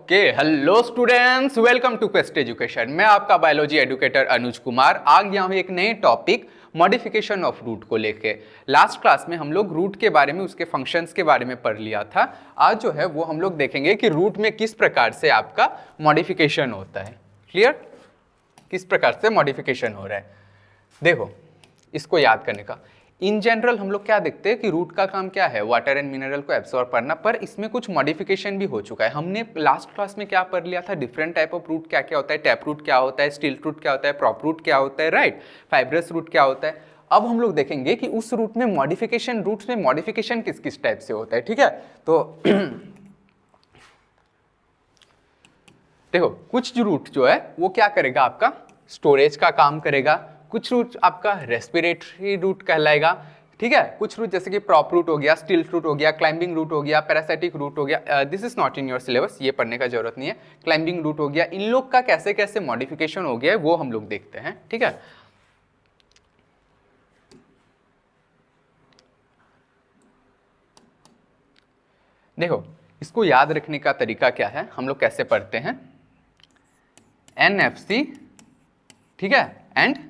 Okay, hello students, welcome to quest education. मैं आपका biology educator Anuj Kumar आ गया हूं एक नए टॉपिक मॉडिफिकेशन ऑफ रूट को लेके। लास्ट क्लास में हम लोग रूट के बारे में, उसके फंक्शंस के बारे में पढ़ लिया था। आज जो है वो हम लोग देखेंगे कि रूट में किस प्रकार से आपका मॉडिफिकेशन होता है। क्लियर? किस प्रकार से मॉडिफिकेशन हो रहा है, देखो इसको याद करने का। इन जनरल हम लोग क्या देखते हैं कि रूट का काम क्या है, वाटर एंड मिनरल को एब्सॉर्ब करना, पर इसमें कुछ मॉडिफिकेशन भी हो चुका है। हमने लास्ट क्लास में क्या पढ़ लिया था, डिफरेंट टाइप ऑफ रूट क्या क्या होता है, टैप रूट क्या होता है, स्टिल्ट रूट क्या होता है, प्रॉप रूट क्या होता है, राइट, फाइब्रस रूट क्या होता है। अब हम लोग देखेंगे कि उस रूट में मॉडिफिकेशन, रूट्स में मॉडिफिकेशन किस किस टाइप से होता है। ठीक है, तो देखो कुछ रूट जो है वो क्या करेगा, आपका स्टोरेज का काम करेगा। कुछ रूट आपका रेस्पिरेटरी रूट कहलाएगा। ठीक है, कुछ रूट जैसे कि प्रॉप रूट हो गया, स्टिल्ट रूट हो गया, क्लाइंबिंग रूट हो गया, पैरासाइटिक रूट हो गया। This is not in your syllabus, ये पढ़ने का जरूरत नहीं है। क्लाइंबिंग रूट हो गया, इन लोग का कैसे कैसे मॉडिफिकेशन हो गया है वो हम लोग देखते हैं। ठीक है, देखो इसको याद रखने का तरीका क्या है, हम लोग कैसे पढ़ते हैं। NFC, ठीक है, एंड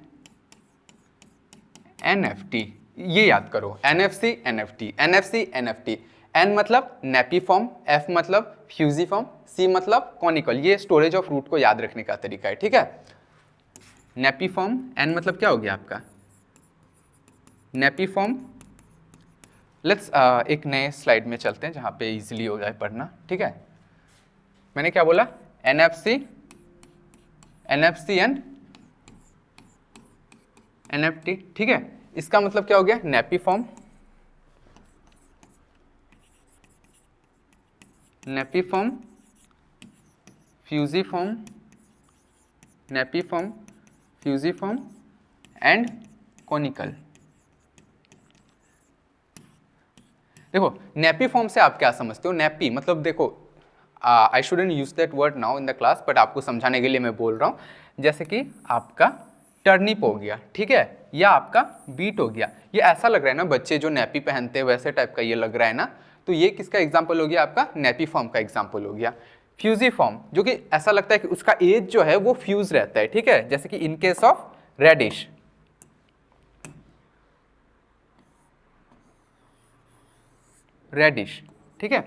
NFT, ये याद करो। NFC, NFT, NFC, NFT। N मतलब नेपीफॉर्म, F मतलब फ्यूजिफॉर्म, C मतलब कॉनिकल। ये स्टोरेज ऑफ रूट को याद रखने का तरीका है। ठीक है, नेपीफॉर्म, N मतलब क्या हो गया आपका नेपीफॉर्म। लेट्स एक नए स्लाइड में चलते हैं जहां पे इजीली हो जाए पढ़ना। ठीक है, मैंने क्या बोला, NFC, NFC एंड NFT। ठीक है, इसका मतलब क्या हो गया, napiform, napiform, fusiform, napiform, fusiform and conical. देखो नेपीफॉर्म से आप क्या समझते हो, नेपी मतलब देखो, I shouldn't use that word now in the class, but आपको समझाने के लिए मैं बोल रहा हूं। जैसे कि आपका टर्निप हो गया, ठीक है, या आपका बीट हो गया। ये ऐसा लग रहा है ना, बच्चे जो नेपी पहनते हैं वैसे टाइप का ये लग रहा है ना, तो ये किसका एग्जाम्पल हो गया, आपका नेपीफॉर्म का एग्जाम्पल हो गया। फ्यूजिफॉर्म, जो कि ऐसा लगता है कि उसका एज जो है वो फ्यूज रहता है। ठीक है, जैसे कि in case of radish, radish, ठीक है,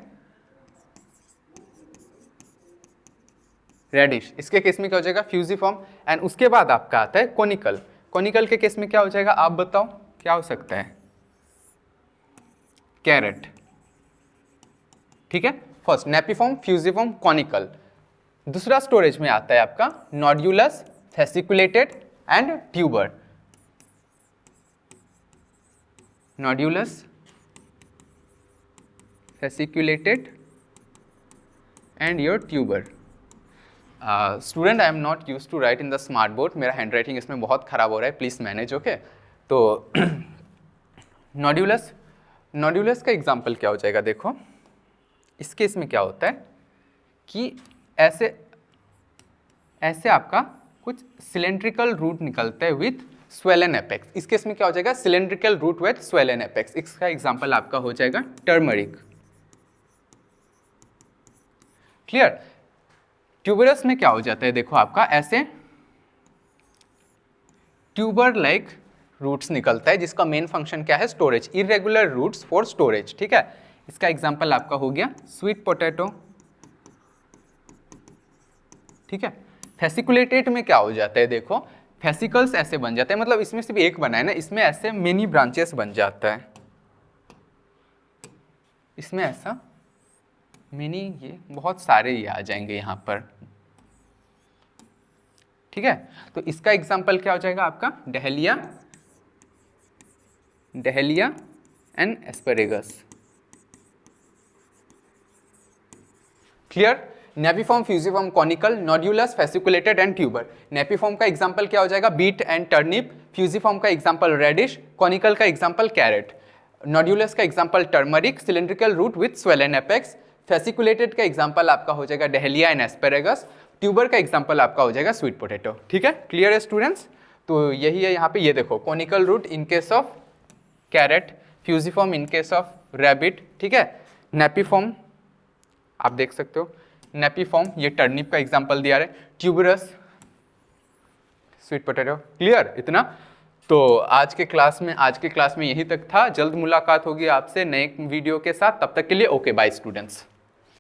रेडिश, इसके केस में क्या हो जाएगा, फ्यूजिफॉर्म। एंड उसके बाद आपका आता है कोनिकल। कोनिकल के केस में क्या हो जाएगा, आप बताओ क्या हो सकता है, कैरेट। ठीक है, फर्स्ट नेपीफॉर्म, फ्यूजिफॉर्म, कॉनिकल। दूसरा स्टोरेज में आता है आपका nodulose, fasciculated and tuber. Nodulose, fasciculated and your tuber. Student, I am not use to write in the smart board, मेरा हैंड राइटिंग इसमें बहुत खराब हो रहा है, प्लीज़ मैनेज। ओके, तो नोड्यूलस, नोड्यूलस का एग्जाम्पल क्या हो जाएगा, देखो इस केस में क्या होता है कि ऐसे ऐसे आपका कुछ सिलेंड्रिकल रूट निकलता है विथ स्वेलन एपेक्स। इस केस में क्या हो जाएगा, cylindrical root with swollen apex. इसका एग्जाम्पल आपका हो जाएगा टर्मरिक। क्लियर? ट्यूबरस में क्या हो जाता है, देखो आपका ऐसे ट्यूबर लाइक रूट्स निकलता है जिसका मेन फंक्शन क्या है, storage, irregular roots for storage. ठीक है, इसका एग्जांपल आपका हो गया स्वीट पोटैटो। ठीक है, फेसिकुलेटेड में क्या हो जाता है, देखो फेसिकल्स ऐसे बन जाते हैं, मतलब इसमें सिर्फ एक बना है ना, इसमें ऐसे मेनी ब्रांचेस बन जाता है, इसमें ऐसा मिनी, ये बहुत सारे ये आ जाएंगे यहाँ पर। ठीक है, तो इसका एग्जांपल क्या हो जाएगा आपका, dahlia, dahlia and asparagus. Clear? Napiform, fusiform, conical, nodulose, fasciculated and tuber. Napiform का एग्जांपल क्या हो जाएगा, बीट एंड टर्निप। फ्यूजिफॉर्म का एग्जांपल रेडिश। कॉनिकल का एग्जांपल कैरेट। नोड्यूलस का example turmeric, cylindrical root with swollen apex. Fasciculated का example आपका हो जाएगा डहेलिया एंड एस्पेरेगस। ट्यूबर का एग्जांपल आपका हो जाएगा स्वीट पोटैटो। ठीक है, क्लियर है स्टूडेंट्स? तो यही है यहाँ पे, ये देखो conical root in case of carrot, fusiform in case of rabbit. ठीक है, नेपीफॉर्म आप देख सकते हो, नेपीफॉर्म, ये टर्निप का एग्जाम्पल दिया है, ट्यूबरस, स्वीट पोटैटो। क्लियर इतना? तो आज के क्लास में यही तक था। जल्द मुलाकात होगी आपसे नए वीडियो के साथ, तब तक के लिए ओके बाय स्टूडेंट्स।